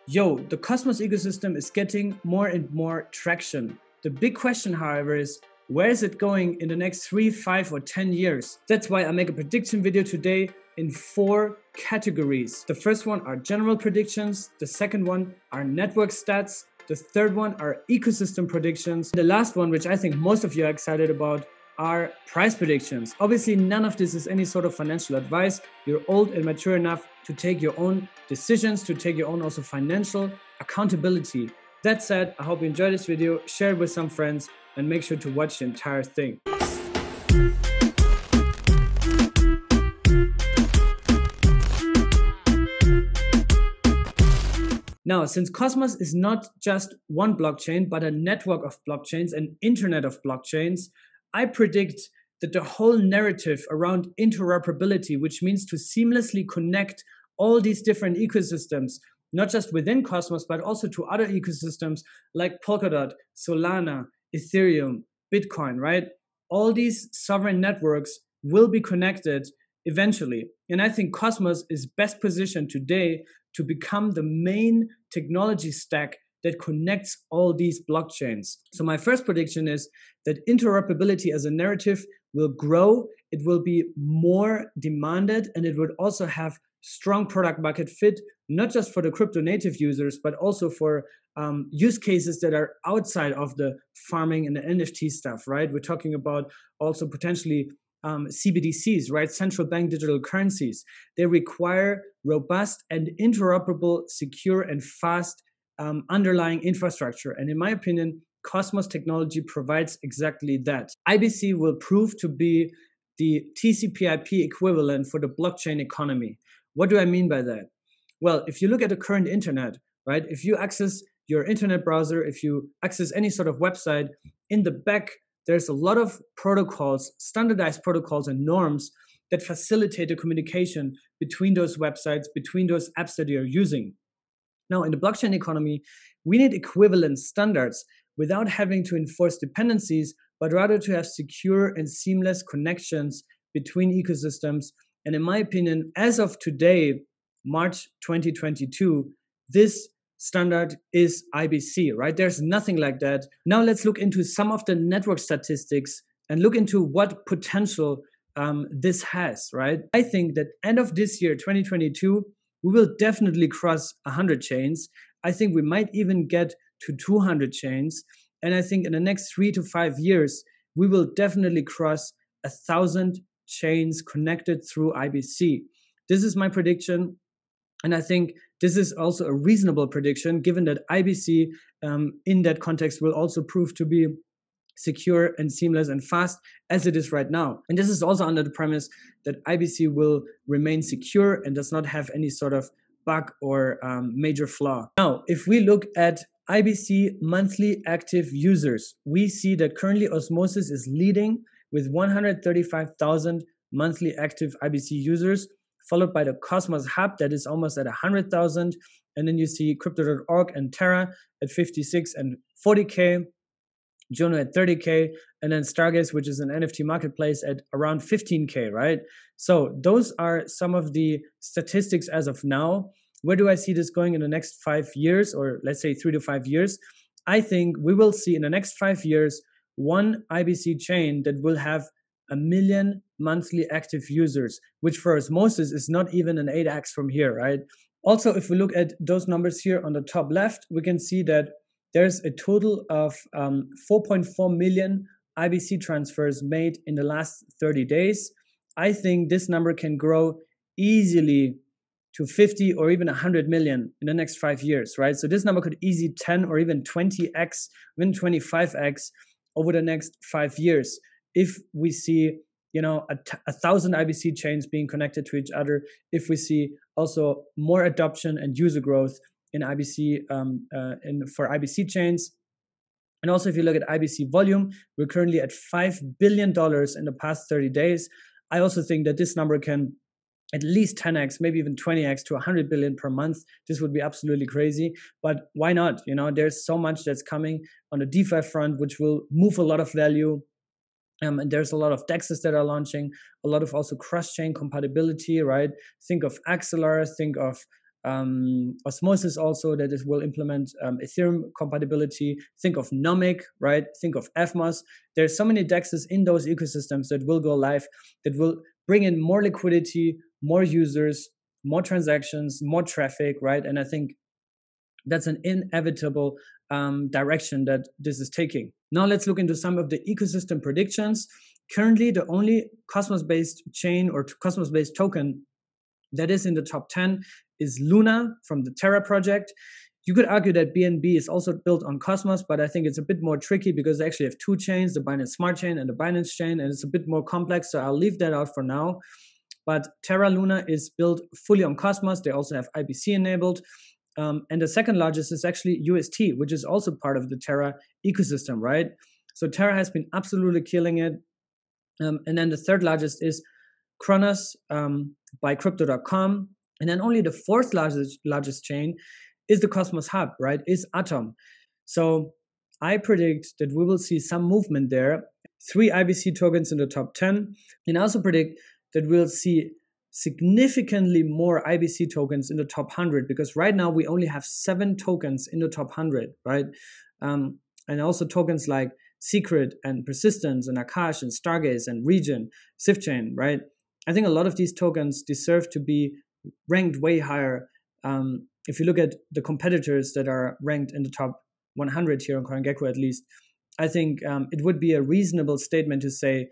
Yo, the Cosmos ecosystem is getting more and more traction. The big question, however, is where is it going in the next 3, 5, or 10 years? That's why I make a prediction video today in 4 categories. The first one are general predictions, the second one are network stats, the third one are ecosystem predictions, the last one, which I think most of you are excited about, are price predictions. Obviously, none of this is any sort of financial advice. You're old and mature enough to take your own decisions, to take your own also financial accountability. That said, I hope you enjoyed this video, share it with some friends, and make sure to watch the entire thing. Now, since Cosmos is not just one blockchain, but a network of blockchains, an internet of blockchains, I predict that the whole narrative around interoperability, which means to seamlessly connect all these different ecosystems, not just within Cosmos, but also to other ecosystems like Polkadot, Solana, Ethereum, Bitcoin, right? All these sovereign networks will be connected eventually. And I think Cosmos is best positioned today to become the main technology stack that connects all these blockchains. So my first prediction is that interoperability as a narrative will grow, it will be more demanded, and it would also have strong product market fit, not just for the crypto native users, but also for use cases that are outside of the farming and the NFT stuff, right? We're talking about also potentially CBDCs, right? Central bank digital currencies. They require robust and interoperable, secure and fast underlying infrastructure. And in my opinion, Cosmos technology provides exactly that. IBC will prove to be the TCP/IP equivalent for the blockchain economy. What do I mean by that? Well, if you look at the current internet, right? If you access your internet browser, if you access any sort of website, in the back, there's a lot of protocols, standardized protocols and norms that facilitate the communication between those websites, between those apps that you're using. Now, in the blockchain economy, we need equivalent standards without having to enforce dependencies, but rather to have secure and seamless connections between ecosystems. And in my opinion, as of today, March 2022, this standard is IBC, right? There's nothing like that. Now let's look into some of the network statistics and look into what potential this has, right? I think that end of this year, 2022, we will definitely cross 100 chains. I think we might even get to 200 chains. And I think in the next 3 to 5 years, we will definitely cross 1,000 chains connected through IBC. This is my prediction. And I think this is also a reasonable prediction, given that IBC in that context will also prove to be secure and seamless and fast as it is right now. And this is also under the premise that IBC will remain secure and does not have any sort of bug or major flaw. Now, if we look at IBC monthly active users, we see that currently Osmosis is leading with 135,000 monthly active IBC users, followed by the Cosmos Hub that is almost at 100,000. And then you see Crypto.org and Terra at 56 and 40K. Juno at 30K, and then Stargaze, which is an NFT marketplace, at around 15K, right? So those are some of the statistics as of now. Where do I see this going in the next 5 years, or let's say 3 to 5 years? I think we will see in the next 5 years, one IBC chain that will have 1 million monthly active users, which for Osmosis is not even an 8x from here, right? Also, if we look at those numbers here on the top left, we can see that there's a total of 4.4 million IBC transfers made in the last 30 days. I think this number can grow easily to 50 or even 100 million in the next 5 years, right? So this number could easily 10 or even 20x, even 25x over the next 5 years. If we see, you know, 1,000 IBC chains being connected to each other, if we see also more adoption and user growth in IBC for IBC chains. And also, if you look at IBC volume, we're currently at $5 billion in the past 30 days. I also think that this number can at least 10x, maybe even 20x to 100 billion per month. This would be absolutely crazy, but why not? You know, there's so much that's coming on the DeFi front, which will move a lot of value. And there's a lot of DEXs that are launching, a lot of also cross-chain compatibility, right? Think of Axelar, think of Osmosis also, that it will implement Ethereum compatibility. Think of Nomic, right? Think of FMOS. There's so many DEXs in those ecosystems that will go live, that will bring in more liquidity, more users, more transactions, more traffic, right? And I think that's an inevitable direction that this is taking. Now let's look into some of the ecosystem predictions. Currently, the only Cosmos-based chain or Cosmos-based token that is in the top 10 is Luna from the Terra project. You could argue that BNB is also built on Cosmos, but I think it's a bit more tricky because they actually have two chains, the Binance Smart Chain and the Binance Chain, and it's a bit more complex, so I'll leave that out for now. But Terra Luna is built fully on Cosmos. They also have IBC enabled. And the second largest is actually UST, which is also part of the Terra ecosystem, right? So Terra has been absolutely killing it. And then the third largest is Kronos by Crypto.com. And then only the fourth largest chain is the Cosmos Hub, right? Is Atom. So I predict that we will see some movement there. 3 IBC tokens in the top 10. And I also predict that we'll see significantly more IBC tokens in the top 100, because right now we only have 7 tokens in the top 100, right? And also tokens like Secret and Persistence and Akash and Stargaze and Region, SwiftChain, right? I think a lot of these tokens deserve to be ranked way higher. If you look at the competitors that are ranked in the top 100 here on CoinGecko at least, I think it would be a reasonable statement to say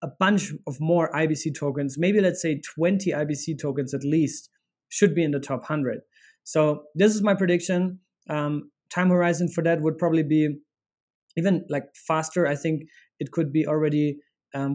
a bunch of more IBC tokens, maybe let's say 20 IBC tokens at least, should be in the top 100. So this is my prediction. Time horizon for that would probably be even like faster. I think it could be already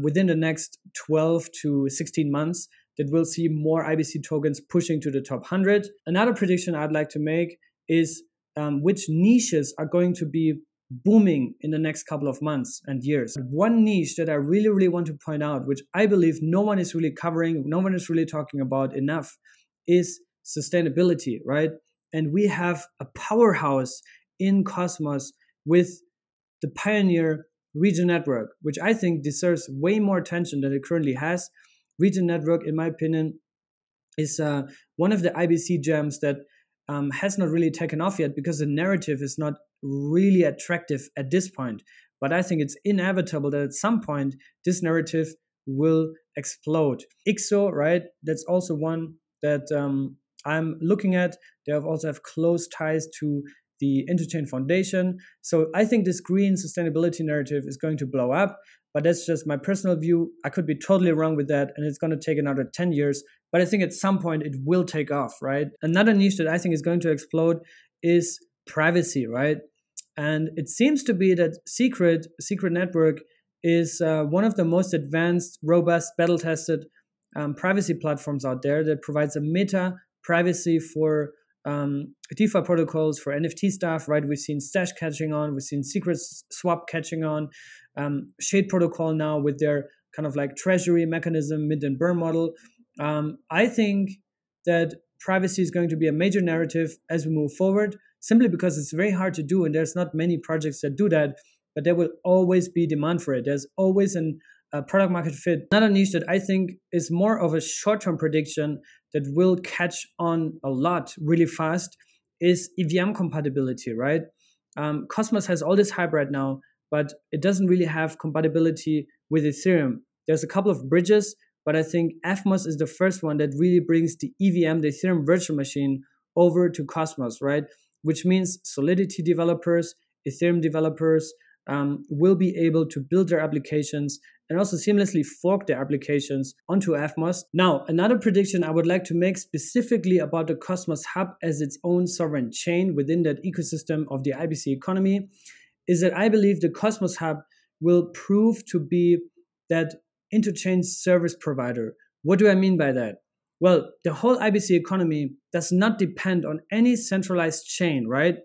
within the next 12 to 16 months that we'll see more IBC tokens pushing to the top 100. Another prediction I'd like to make is which niches are going to be booming in the next couple of months and years. One niche that I really, really want to point out, which I believe no one is really covering, no one is really talking about enough, is sustainability, right? And we have a powerhouse in Cosmos with the Pioneer Region Network, which I think deserves way more attention than it currently has. Region Network, in my opinion, is one of the IBC gems that has not really taken off yet because the narrative is not really attractive at this point. But I think it's inevitable that at some point this narrative will explode. IXO, right? That's also one that I'm looking at. They also have close ties to the Interchain Foundation. So I think this green sustainability narrative is going to blow up, but that's just my personal view. I could be totally wrong with that, and it's going to take another 10 years, but I think at some point it will take off, right? Another niche that I think is going to explode is privacy, right? And it seems to be that Secret Network is one of the most advanced, robust, battle-tested privacy platforms out there that provides a meta privacy for DeFi protocols, for NFT stuff, right? We've seen Stash catching on, we've seen Secret Swap catching on, Shade Protocol now with their kind of like treasury mechanism, mint and burn model. I think that privacy is going to be a major narrative as we move forward, simply because it's very hard to do and there's not many projects that do that, but there will always be demand for it. There's always a product market fit. Another niche that I think is more of a short-term prediction that will catch on a lot really fast is EVM compatibility, right? Cosmos has all this hype right now, but it doesn't really have compatibility with Ethereum. There's a couple of bridges, but I think FMOS is the first one that really brings the EVM, the Ethereum virtual machine, over to Cosmos, right? Which means Solidity developers, Ethereum developers will be able to build their applications and also seamlessly fork their applications onto FMOS. Now, another prediction I would like to make specifically about the Cosmos Hub as its own sovereign chain within that ecosystem of the IBC economy is that I believe the Cosmos Hub will prove to be that interchain service provider. What do I mean by that? Well, the whole IBC economy does not depend on any centralized chain, right?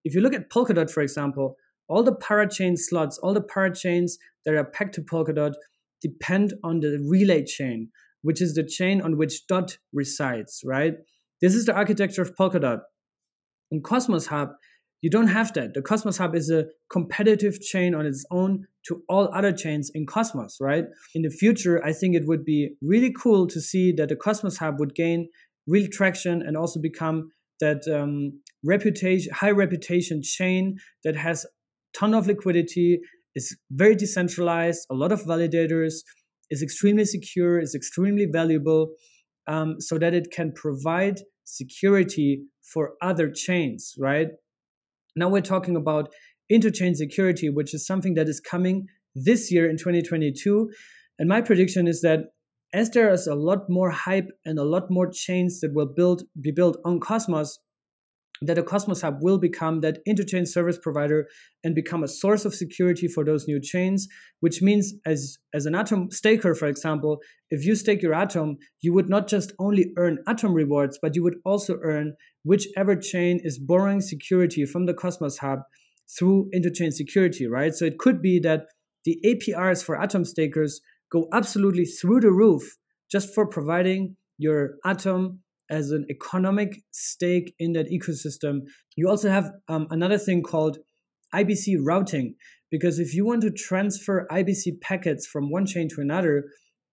If you look at Polkadot, for example, all the parachain slots, all the parachains that are pegged to Polkadot depend on the relay chain, which is the chain on which DOT resides, right? This is the architecture of Polkadot. In Cosmos Hub, you don't have that. The Cosmos Hub is a competitive chain on its own to all other chains in Cosmos, right? In the future, I think it would be really cool to see that the Cosmos Hub would gain real traction and also become that high reputation chain that has ton of liquidity, is very decentralized, a lot of validators, is extremely secure, is extremely valuable, so that it can provide security for other chains, right? Now we're talking about interchain security, which is something that is coming this year in 2022. And my prediction is that as there is a lot more hype and a lot more chains that will be built on Cosmos, that a Cosmos Hub will become that interchain service provider and become a source of security for those new chains, which means as an Atom staker, for example, if you stake your Atom, you would not just only earn Atom rewards, but you would also earn whichever chain is borrowing security from the Cosmos Hub through interchain security, right? So it could be that the APRs for Atom stakers go absolutely through the roof just for providing your Atom as an economic stake in that ecosystem. You also have another thing called IBC routing, because if you want to transfer IBC packets from one chain to another,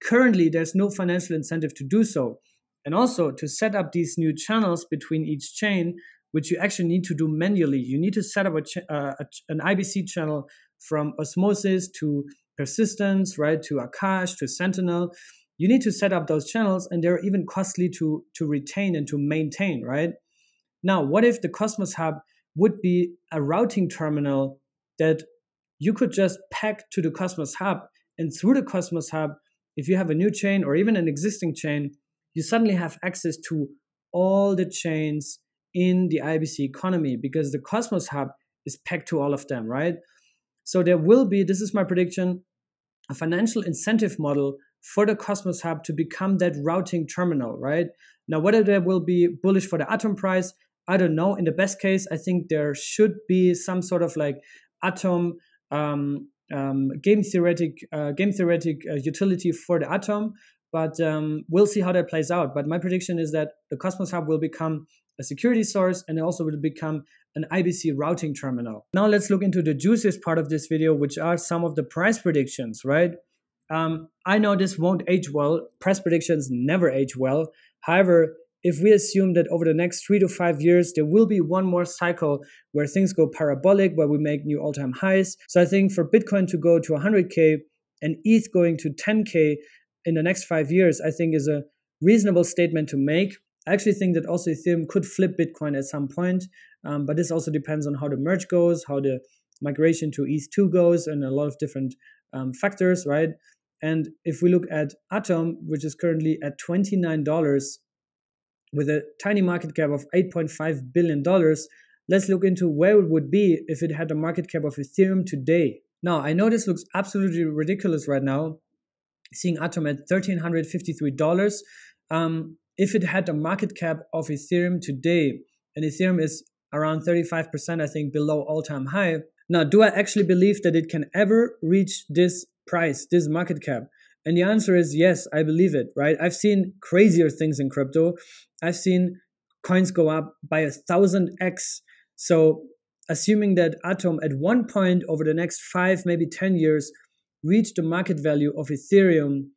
currently there's no financial incentive to do so. And also to set up these new channels between each chain, which you actually need to do manually. You need to set up an IBC channel from Osmosis to Persistence, right, to Akash, to Sentinel. You need to set up those channels, and they're even costly to retain and to maintain, right? Now, what if the Cosmos Hub would be a routing terminal that you could just pack to the Cosmos Hub, and through the Cosmos Hub, if you have a new chain or even an existing chain, you suddenly have access to all the chains in the IBC economy because the Cosmos Hub is packed to all of them, right? So there will be, this is my prediction, a financial incentive model for the Cosmos Hub to become that routing terminal, right? Now, whether there will be bullish for the Atom price, I don't know. In the best case, I think there should be some sort of like Atom game theoretic utility for the Atom, but we'll see how that plays out. But my prediction is that the Cosmos Hub will become a security source and it also will become an IBC routing terminal. Now let's look into the juiciest part of this video, which are some of the price predictions, right? I know this won't age well. Price predictions never age well. However, if we assume that over the next 3 to 5 years, there will be one more cycle where things go parabolic, where we make new all-time highs. So I think for Bitcoin to go to 100K and ETH going to 10K in the next 5 years, I think is a reasonable statement to make. I actually think that also Ethereum could flip Bitcoin at some point, but this also depends on how the merge goes, how the migration to ETH2 goes, and a lot of different factors, right? And if we look at Atom, which is currently at $29 with a tiny market cap of $8.5 billion, let's look into where it would be if it had a market cap of Ethereum today. Now, I know this looks absolutely ridiculous right now, seeing Atom at $1,353. If it had a market cap of Ethereum today, and Ethereum is around 35%, I think, below all-time high. Now, do I actually believe that it can ever reach this price, this market cap? And the answer is yes, I believe it, right? I've seen crazier things in crypto. I've seen coins go up by 1,000x. So assuming that Atom at one point over the next 5, maybe 10 years, reach the market value of Ethereum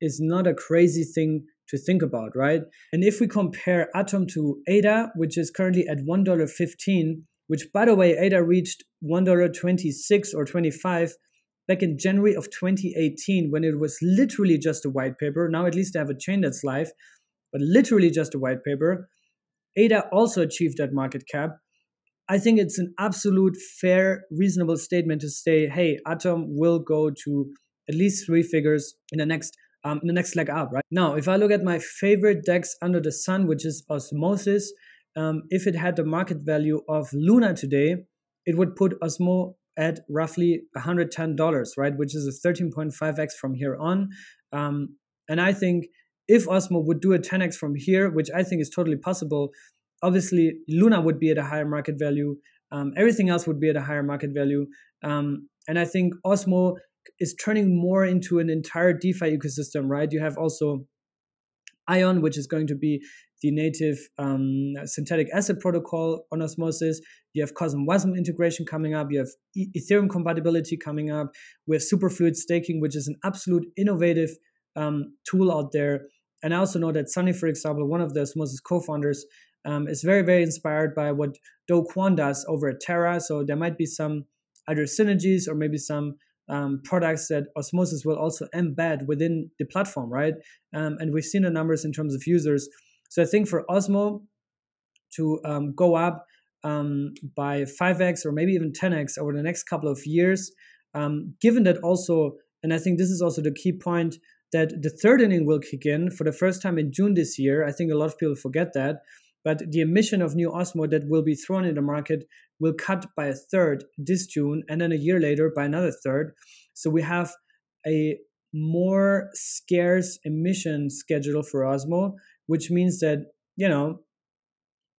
is not a crazy thing to think about, right? And if we compare Atom to ADA, which is currently at $1.15, which, by the way, ADA reached $1.26 or 25 back in January of 2018 when it was literally just a white paper. Now at least they have a chain that's live, but literally just a white paper. ADA also achieved that market cap. I think it's an absolute fair, reasonable statement to say, hey, Atom will go to at least 3 figures in the next leg up, right? Now, if I look at my favorite DEX under the sun, which is Osmosis, if it had the market value of Luna today, it would put Osmo at roughly $110, right? Which is a 13.5x from here on. And I think if Osmo would do a 10x from here, which I think is totally possible, obviously Luna would be at a higher market value. Everything else would be at a higher market value. And I think Osmo is turning more into an entire DeFi ecosystem, right? You have also Ion, which is going to be the native synthetic asset protocol on Osmosis. You have CosmWasm integration coming up. You have Ethereum compatibility coming up. We have superfluid staking, which is an absolute innovative tool out there. And I also know that Sunny, for example, one of the Osmosis co-founders, is very, very inspired by what Do Kwon does over at Terra. So there might be some either synergies or maybe some products that Osmosis will also embed within the platform, right? And we've seen the numbers in terms of users. So I think for Osmo to go up by 5x or maybe even 10x over the next couple of years, given that also, and I think this is also the key point, that the third inning will kick in for the first time in June this year. I think a lot of people forget that. But the emission of new Osmo that will be thrown in the market will cut by a third this June, and then a year later by another third. So we have a more scarce emission schedule for Osmo, which means that, you know,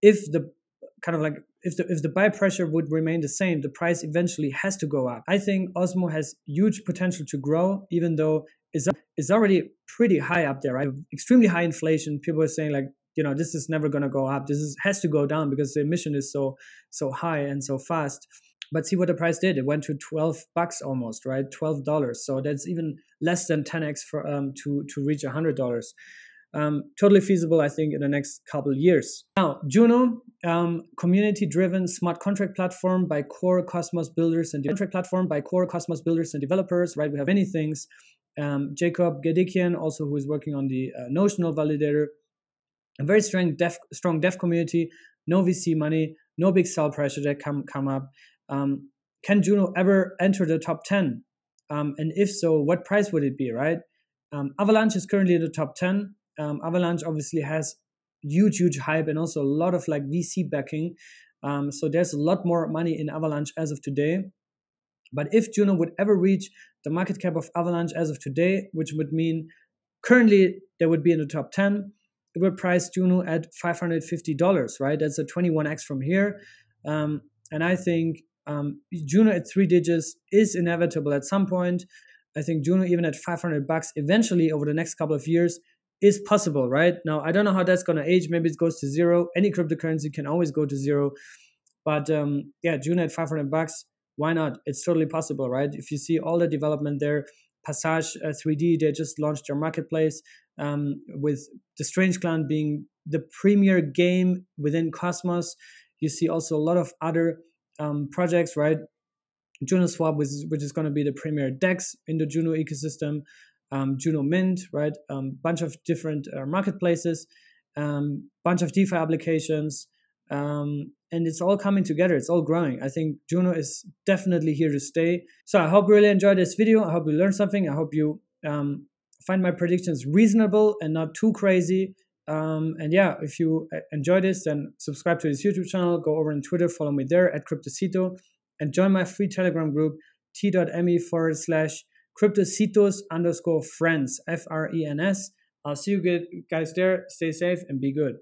if the kind of like if the buy pressure would remain the same, the price eventually has to go up. I think Osmo has huge potential to grow, even though it's already pretty high up there, right? Extremely high inflation. People are saying like, you know, this is never going to go up. Has to go down because the emission is so high and so fast. But see what the price did. It went to $12 almost, right? $12. So that's even less than 10x for to reach $100. Totally feasible, I think, in the next couple of years. Now, Juno, community-driven smart contract platform by core Cosmos builders and developers, right? We have many things. Jacob Gedikian, also who is working on the notional validator. A very strong dev community, no VC money, no big sell pressure that come up. Can Juno ever enter the top 10? And if so, what price would it be, right? Avalanche is currently in the top 10. Avalanche obviously has huge hype and also a lot of like VC backing. So there's a lot more money in Avalanche as of today. But if Juno would ever reach the market cap of Avalanche as of today, which would mean currently they would be in the top 10, it would price Juno at $550, right? That's a 21x from here. And I think Juno at 3 digits is inevitable at some point. I think Juno even at $500 eventually over the next couple of years is possible, right? Now, I don't know how that's going to age. Maybe it goes to zero. Any cryptocurrency can always go to zero. But yeah, Juno at $500, why not? It's totally possible, right? If you see all the development there, Passage 3D, they just launched their marketplace with the Strange Clan being the premier game within Cosmos. You see also a lot of other projects, right? Juno Swap, which is going to be the premier DEX in the Juno ecosystem. Juno Mint, right? Bunch of different marketplaces, bunch of DeFi applications, and it's all coming together. It's all growing. I think Juno is definitely here to stay. So I hope you really enjoyed this video. I hope you learned something. I hope you find my predictions reasonable and not too crazy. And yeah, if you enjoy this, then subscribe to this YouTube channel. Go over on Twitter, follow me there at Cryptocito, and join my free Telegram group, t.me/Cryptocitos_friends, FRENS. I'll see you guys there. Stay safe and be good.